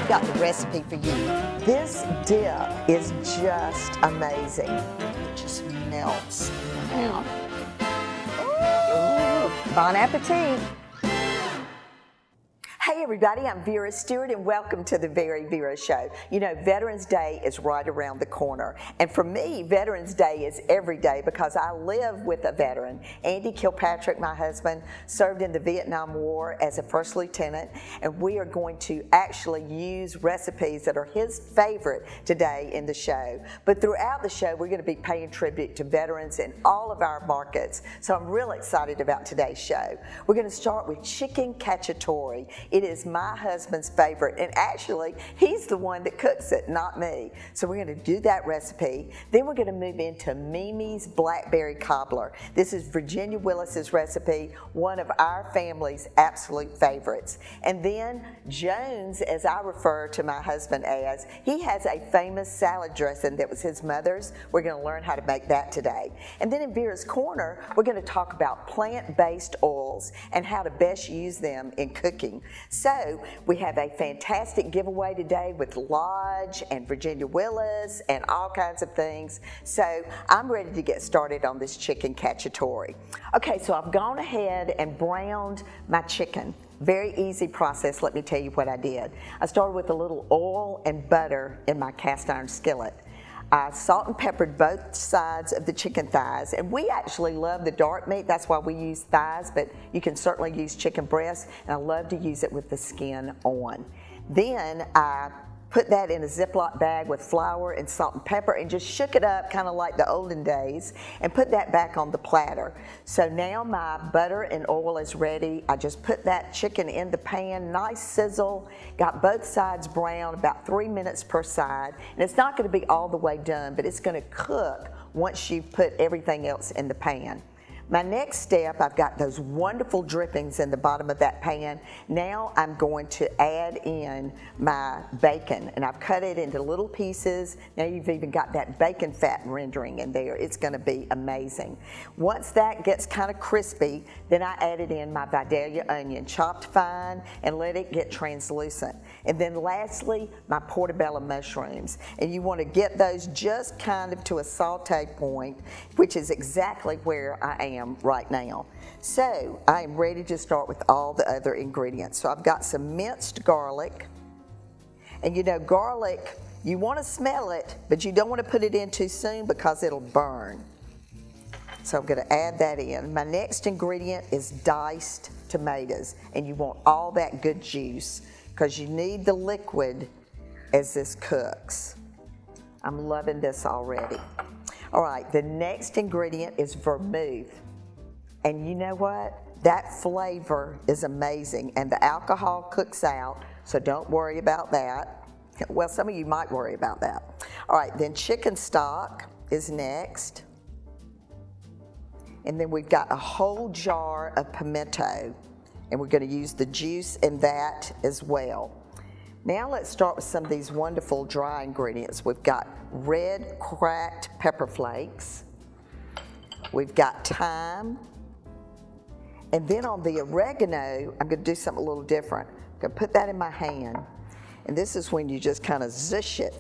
I've got the recipe for you. This dip is just amazing. It just melts in your mouth. Ooh, bon appetit. Hey everybody, I'm Vera Stewart and welcome to the VeryVera Show. You know, Veterans Day is right around the corner. And for me, Veterans Day is every day because I live with a veteran. Andy Kilpatrick, my husband, served in the Vietnam War as a first lieutenant, and we are going to actually use recipes that are his favorite today in the show. But throughout the show, we're going to be paying tribute to veterans in all of our markets. So I'm real excited about today's show. We're going to start with chicken cacciatore. It is my husband's favorite, and actually, he's the one that cooks it, not me. So we're going to do that recipe. Then we're going to move into Mimi's Blackberry Cobbler. This is Virginia Willis's recipe, one of our family's absolute favorites. And then Jones, as I refer to my husband as, he has a famous salad dressing that was his mother's. We're going to learn how to make that today. And then in Vera's Corner, we're going to talk about plant-based oils and how to best use them in cooking. So we have a fantastic giveaway today with Lodge and Virginia Willis and all kinds of things. So I'm ready to get started on this chicken cacciatore. Okay, so I've gone ahead and browned my chicken. Very easy process, let me tell you what I did. I started with a little oil and butter in my cast iron skillet. I salt and peppered both sides of the chicken thighs, and we actually love the dark meat. That's why we use thighs, but you can certainly use chicken breast, and I love to use it with the skin on. Then I put that in a Ziploc bag with flour and salt and pepper and just shook it up kind of like the olden days and put that back on the platter. So now my butter and oil is ready. I just put that chicken in the pan, nice sizzle, got both sides brown, about 3 minutes per side. And it's not going to be all the way done, but it's going to cook once you put everything else in the pan. My next step, I've got those wonderful drippings in the bottom of that pan. Now I'm going to add in my bacon, and I've cut it into little pieces. Now you've even got that bacon fat rendering in there. It's going to be amazing. Once that gets kind of crispy, then I added in my Vidalia onion, chopped fine, and let it get translucent. And then lastly, my portobello mushrooms. And you want to get those just kind of to a saute point, which is exactly where I am right now. So I am ready to start with all the other ingredients. So I've got some minced garlic, and you know, garlic, you want to smell it, but you don't want to put it in too soon because it'll burn. So I'm going to add that in. My next ingredient is diced tomatoes, and you want all that good juice because you need the liquid as this cooks. I'm loving this already. All right, the next ingredient is vermouth. And you know what? That flavor is amazing, and the alcohol cooks out, so don't worry about that. Well, some of you might worry about that. All right, then chicken stock is next. And then we've got a whole jar of pimento, and we're going to use the juice in that as well. Now let's start with some of these wonderful dry ingredients. We've got red cracked pepper flakes. We've got thyme. And then on the oregano, I'm going to do something a little different. I'm going to put that in my hand. And this is when you just kind of zish it.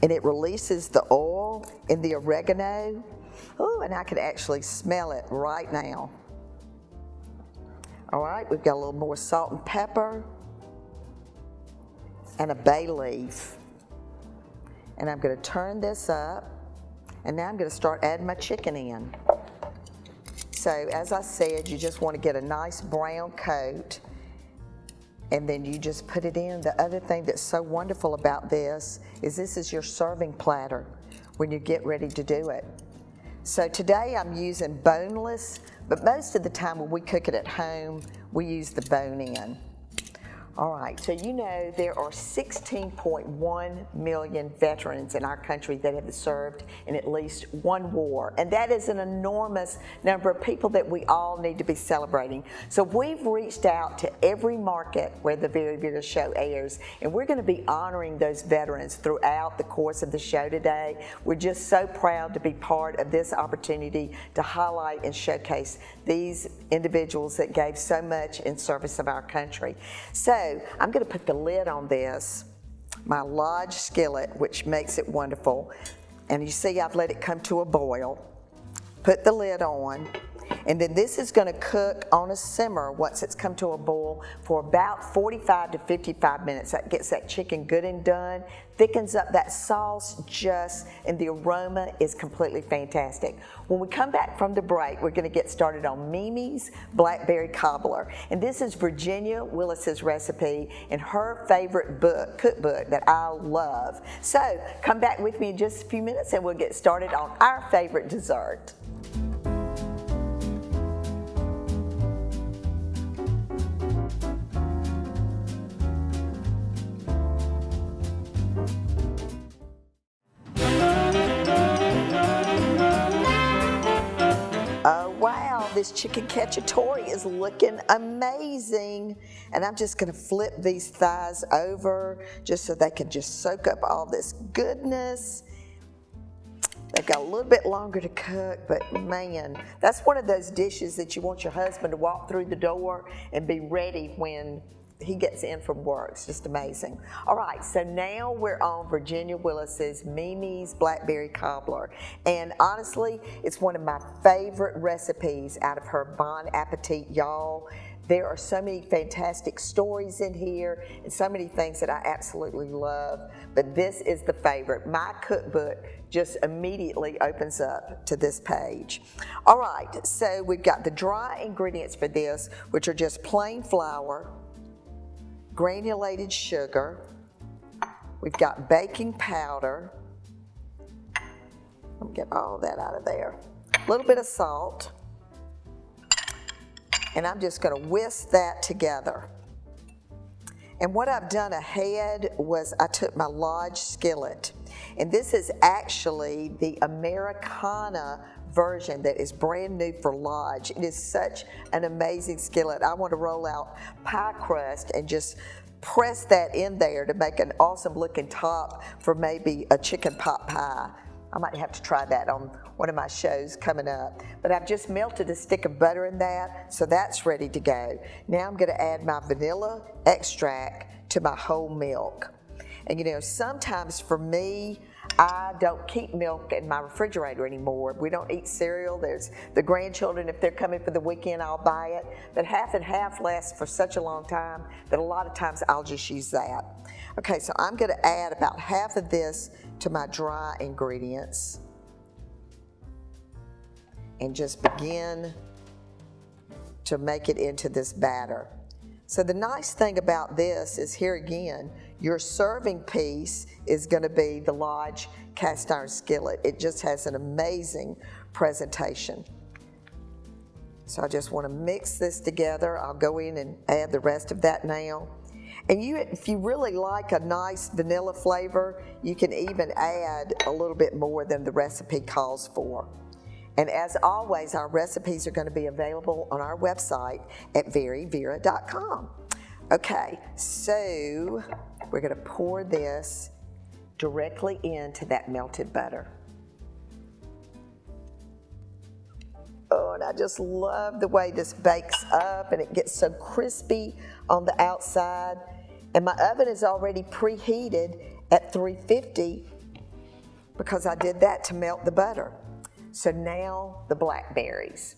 And it releases the oil in the oregano. Oh, and I can actually smell it right now. All right, we've got a little more salt and pepper and a bay leaf. And I'm going to turn this up. And now I'm going to start adding my chicken in. So as I said, you just want to get a nice brown coat, and then you just put it in. The other thing that's so wonderful about this is your serving platter when you get ready to do it. So today I'm using boneless, but most of the time when we cook it at home, we use the bone in. All right, so you know there are 16.1 million veterans in our country that have served in at least one war, and that is an enormous number of people that we all need to be celebrating. So we've reached out to every market where the VeryVera show airs, and we're going to be honoring those veterans throughout the course of the show today. We're just so proud to be part of this opportunity to highlight and showcase these individuals that gave so much in service of our country. So I'm going to put the lid on this, my Lodge skillet, which makes it wonderful. And you see I've let it come to a boil. Put the lid on. And then this is going to cook on a simmer once it's come to a boil for about 45 to 55 minutes. That gets that chicken good and done, thickens up that sauce and the aroma is completely fantastic. When we come back from the break, we're going to get started on Mimi's Blackberry Cobbler. And this is Virginia Willis's recipe and her favorite cookbook that I love. So come back with me in just a few minutes and we'll get started on our favorite dessert. This chicken cacciatore is looking amazing. And I'm just gonna flip these thighs over just so they can just soak up all this goodness. They've got a little bit longer to cook, but man, that's one of those dishes that you want your husband to walk through the door and be ready when he gets in from work. It's just amazing. All right, so now we're on Virginia Willis's Mimi's Blackberry Cobbler. And honestly, it's one of my favorite recipes out of her Bon Appetit, y'all. There are so many fantastic stories in here and so many things that I absolutely love, but this is the favorite. My cookbook just immediately opens up to this page. All right, so we've got the dry ingredients for this, which are just plain flour, granulated sugar, we've got baking powder, let me get all that out of there, a little bit of salt, and I'm just going to whisk that together. And what I've done ahead was I took my Lodge skillet, and this is actually the Americana version that is brand new for Lodge. It is such an amazing skillet. I want to roll out pie crust and just press that in there to make an awesome looking top for maybe a chicken pot pie. I might have to try that on one of my shows coming up. But I've just melted a stick of butter in that, so that's ready to go. Now I'm going to add my vanilla extract to my whole milk. And you know, sometimes for me, I don't keep milk in my refrigerator anymore. We don't eat cereal. There's the grandchildren, if they're coming for the weekend, I'll buy it. But half and half lasts for such a long time that a lot of times I'll just use that. Okay, so I'm going to add about half of this to my dry ingredients and just begin to make it into this batter. So the nice thing about this is, here again, your serving piece is going to be the Lodge cast iron skillet. It just has an amazing presentation. So I just want to mix this together. I'll go in and add the rest of that now. And if you really like a nice vanilla flavor, you can even add a little bit more than the recipe calls for. And as always, our recipes are going to be available on our website at VeryVera.com. Okay, so we're going to pour this directly into that melted butter. Oh, and I just love the way this bakes up and it gets so crispy on the outside. And my oven is already preheated at 350 because I did that to melt the butter. So now the blackberries.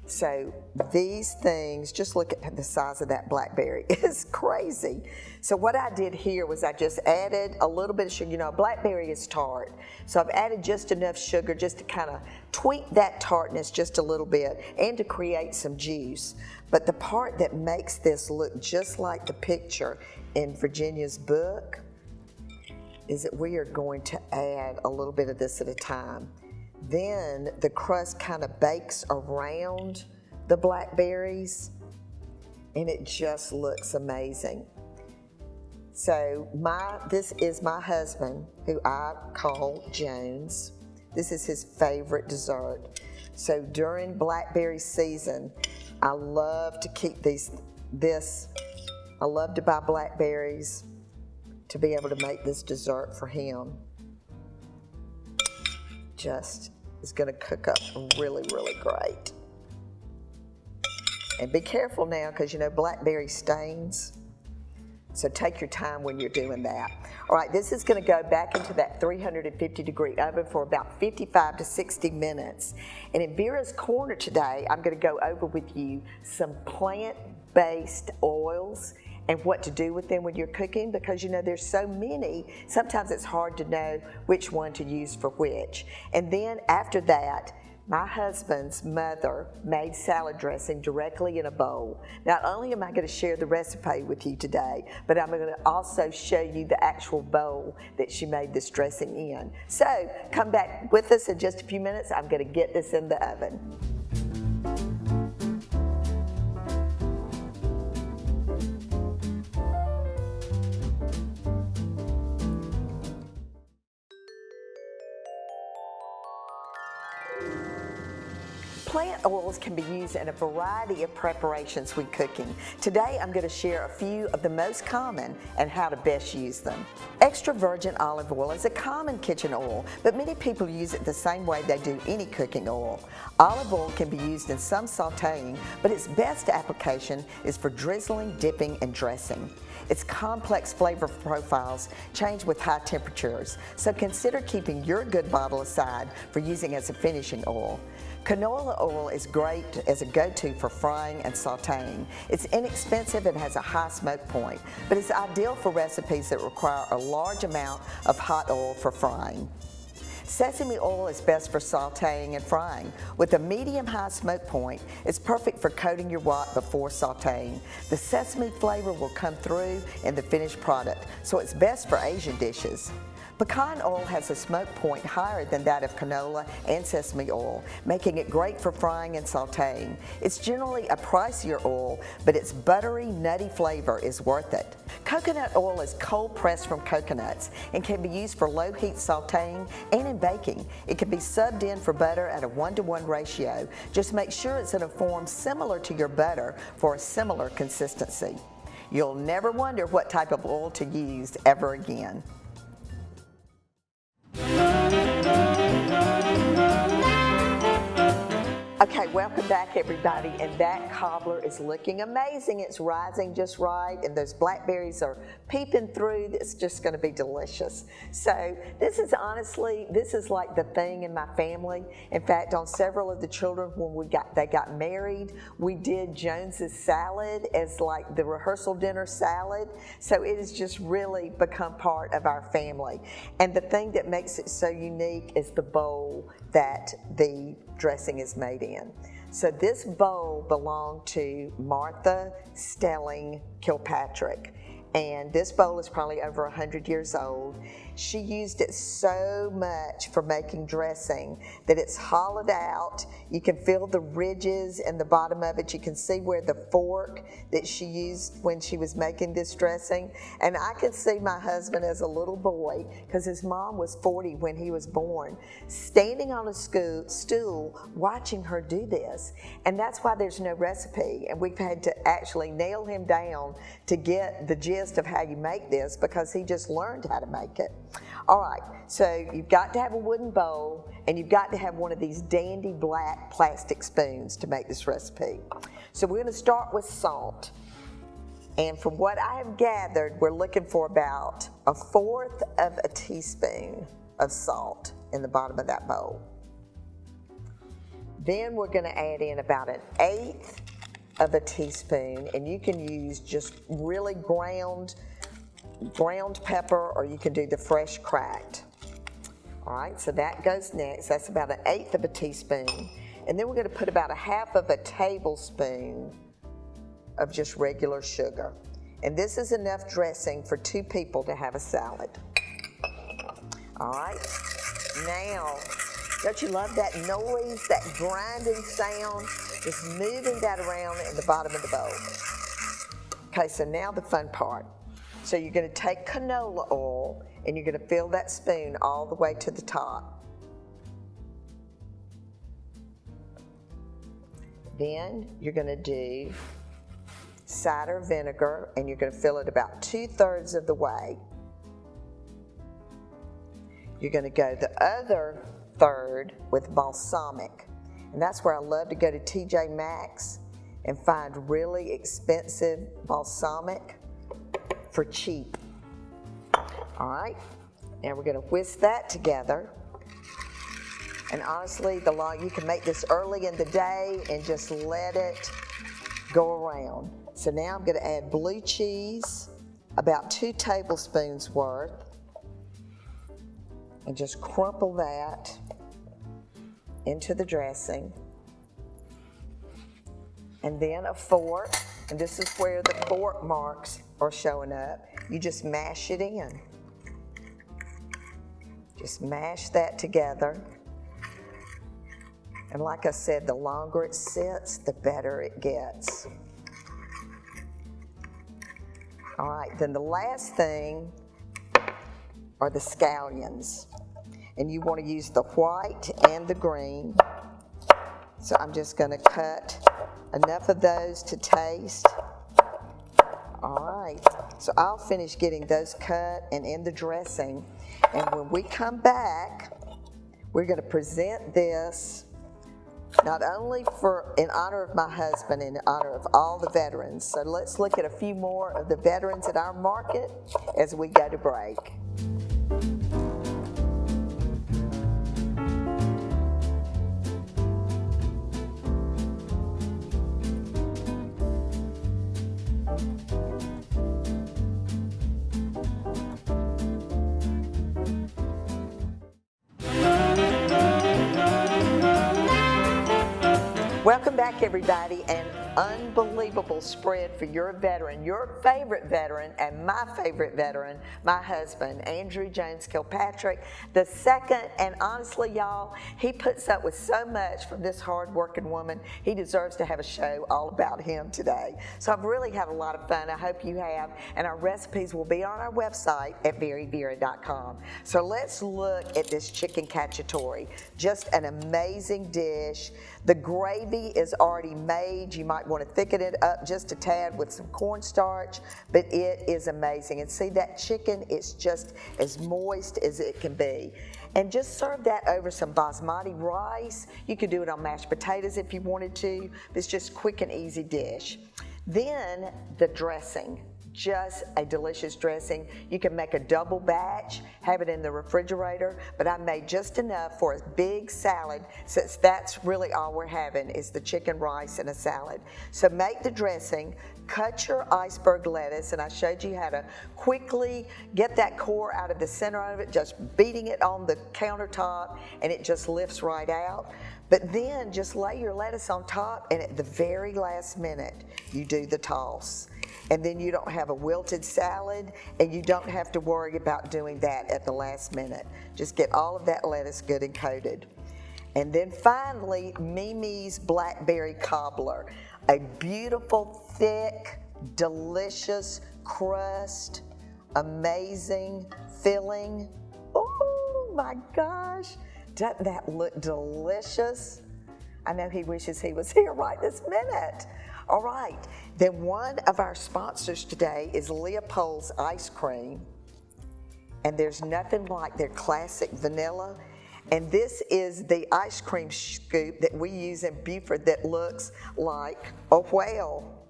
So these things, just look at the size of that blackberry. It's crazy. So what I did here was I just added a little bit of sugar. You know, blackberry is tart. So I've added just enough sugar just to kind of tweak that tartness just a little bit and to create some juice. But the part that makes this look just like the picture in Virginia's book is that we are going to add a little bit of this at a time. Then the crust kind of bakes around the blackberries and it just looks amazing. So this is my husband, who I call Jones. This is his favorite dessert. So during blackberry season, I love to keep I love to buy blackberries to be able to make this dessert for him. Just is going to cook up really, really great. And be careful now because, you know, blackberry stains. So take your time when you're doing that. All right, this is going to go back into that 350-degree oven for about 55 to 60 minutes. And in Vera's Corner today, I'm going to go over with you some plant-based oils and what to do with them when you're cooking, because you know there's so many, sometimes it's hard to know which one to use for which. And then after that, my husband's mother made salad dressing directly in a bowl. Not only am I going to share the recipe with you today, but I'm going to also show you the actual bowl that she made this dressing in. So come back with us in just a few minutes. I'm going to get this in the oven. Plant oils can be used in a variety of preparations when cooking. Today I'm going to share a few of the most common and how to best use them. Extra virgin olive oil is a common kitchen oil, but many people use it the same way they do any cooking oil. Olive oil can be used in some sautéing, but its best application is for drizzling, dipping, and dressing. Its complex flavor profiles change with high temperatures, so consider keeping your good bottle aside for using as a finishing oil. Canola oil is great as a go-to for frying and sautéing. It's inexpensive and has a high smoke point, but it's ideal for recipes that require a large amount of hot oil for frying. Sesame oil is best for sautéing and frying. With a medium-high smoke point, it's perfect for coating your wok before sautéing. The sesame flavor will come through in the finished product, so it's best for Asian dishes. Pecan oil has a smoke point higher than that of canola and sesame oil, making it great for frying and sautéing. It's generally a pricier oil, but its buttery, nutty flavor is worth it. Coconut oil is cold pressed from coconuts and can be used for low heat sautéing and in baking. It can be subbed in for butter at a 1-to-1 ratio. Just make sure it's in a form similar to your butter for a similar consistency. You'll never wonder what type of oil to use ever again. Okay, welcome back everybody, and that cobbler is looking amazing. It's rising just right, and those blackberries are peeping through. It's just going to be delicious. So this is like the thing in my family. In fact, on several of the children, when they got married, we did Jones's salad as like the rehearsal dinner salad. So it has just really become part of our family. And the thing that makes it so unique is the bowl that the dressing is made in. So this bowl belonged to Martha Stelling Kilpatrick, and this bowl is probably over 100 years old. She used it so much for making dressing that it's hollowed out. You can feel the ridges in the bottom of it. You can see where the fork that she used when she was making this dressing. And I can see my husband as a little boy, because his mom was 40 when he was born, standing on a stool watching her do this. And that's why there's no recipe. And we've had to actually nail him down to get the gist of how you make this, because he just learned how to make it. All right, so you've got to have a wooden bowl, and you've got to have one of these dandy black plastic spoons to make this recipe. So we're going to start with salt. And from what I have gathered, we're looking for about 1/4 of a teaspoon of salt in the bottom of that bowl. Then we're going to add in about 1/8 of a teaspoon, and you can use just really ground pepper, or you can do the fresh cracked. All right, so that goes next. That's about 1/8 of a teaspoon. And then we're going to put about 1/2 of a tablespoon of just regular sugar. And this is enough dressing for 2 people to have a salad. All right, now, don't you love that noise, that grinding sound? Just moving that around in the bottom of the bowl. Okay, so now the fun part. So you're going to take canola oil, and you're going to fill that spoon all the way to the top. Then you're going to do cider vinegar, and you're going to fill it about 2/3 of the way. You're going to go the other third with balsamic. And that's where I love to go to TJ Maxx and find really expensive balsamic for cheap. All right, now we're gonna whisk that together. And honestly, you can make this early in the day and just let it go around. So now I'm gonna add blue cheese, about 2 tablespoons worth, and just crumple that into the dressing. And then a fork, and this is where the fork marks are showing up. You just mash it in. Just mash that together. And like I said, the longer it sits, the better it gets. All right, then the last thing are the scallions. And you want to use the white and the green. So I'm just going to cut enough of those to taste. All right, so I'll finish getting those cut and in the dressing. And when we come back, we're going to present this not only in honor of my husband, in honor of all the veterans. So let's look at a few more of the veterans at our market as we go to break. Welcome back, everybody. An unbelievable spread for your veteran, your favorite veteran, and my favorite veteran, my husband, Andrew Jones Kilpatrick II. And honestly, y'all, he puts up with so much from this hard-working woman. He deserves to have a show all about him today. So I've really had a lot of fun. I hope you have. And our recipes will be on our website at VeryVera.com. So let's look at this chicken cacciatore. Just an amazing dish. The gravy is already made. You might want to thicken it up just a tad with some cornstarch, but it is amazing. And see, that chicken is just as moist as it can be. And just serve that over some basmati rice. You could do it on mashed potatoes if you wanted to. It's just a quick and easy dish. Then the dressing. Just a delicious dressing. You can make a double batch, have it in the refrigerator, but I made just enough for a big salad, since that's really all we're having is the chicken, rice, and a salad. So make the dressing, cut your iceberg lettuce, and I showed you how to quickly get that core out of the center of it, just beating it on the countertop, and it just lifts right out. But then just lay your lettuce on top, and at the very last minute, you do the toss. And then you don't have a wilted salad, and you don't have to worry about doing that at the last minute. Just get all of that lettuce good and coated. And then finally, Mimi's Blackberry Cobbler. A beautiful, thick, delicious crust, amazing filling. Oh my gosh, doesn't that look delicious? I know he wishes he was here right this minute. All right, then one of our sponsors today is Leopold's Ice Cream, and there's nothing like their classic vanilla. And this is the ice cream scoop that we use in Buford that looks like a whale.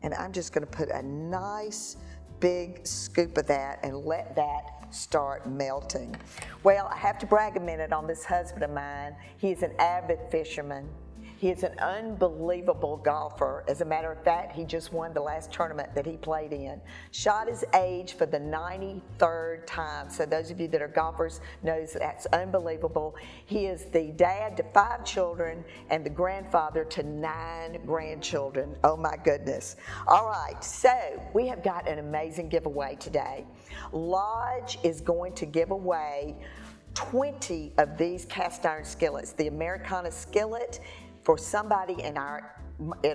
And I'm just gonna put a nice big scoop of that and let that start melting. Well, I have to brag a minute on this husband of mine. He's an avid fisherman. He is an unbelievable golfer. As a matter of fact, he just won the last tournament that he played in. Shot his age for the 93rd time. So those of you that are golfers knows that's unbelievable. He is the dad to 5 children and the grandfather to 9 grandchildren. Oh my goodness. All right, so we have got an amazing giveaway today. Lodge is going to give away 20 of these cast iron skillets, the Americana skillet, for somebody in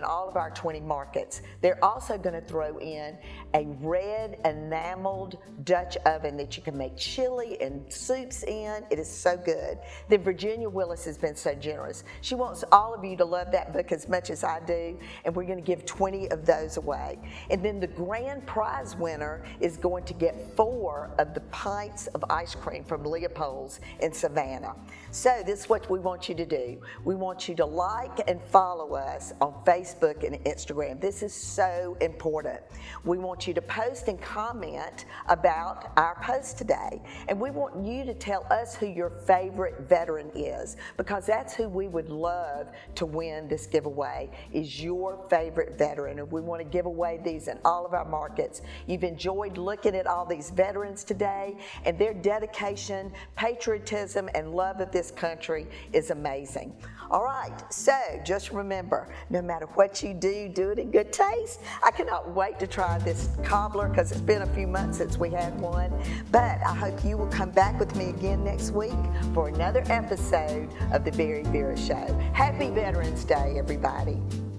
all of our 20 markets. They're also going to throw in a red enameled Dutch oven that you can make chili and soups in. It is so good. Then Virginia Willis has been so generous. She wants all of you to love that book as much as I do, and we're going to give 20 of those away. And then the grand prize winner is going to get 4 of the pints of ice cream from Leopold's in Savannah. So this is what we want you to do. We want you to like and follow us on on Facebook and Instagram. This is so important. We want you to post and comment about our post today. And we want you to tell us who your favorite veteran is, because that's who we would love to win this giveaway, is your favorite veteran. And we want to give away these in all of our markets. You've enjoyed looking at all these veterans today, and their dedication, patriotism, and love of this country is amazing. All right, so just remember, no matter what you do, do it in good taste. I cannot wait to try this cobbler because it's been a few months since we had one. But I hope you will come back with me again next week for another episode of the VeryVera Show. Happy Veterans Day, everybody.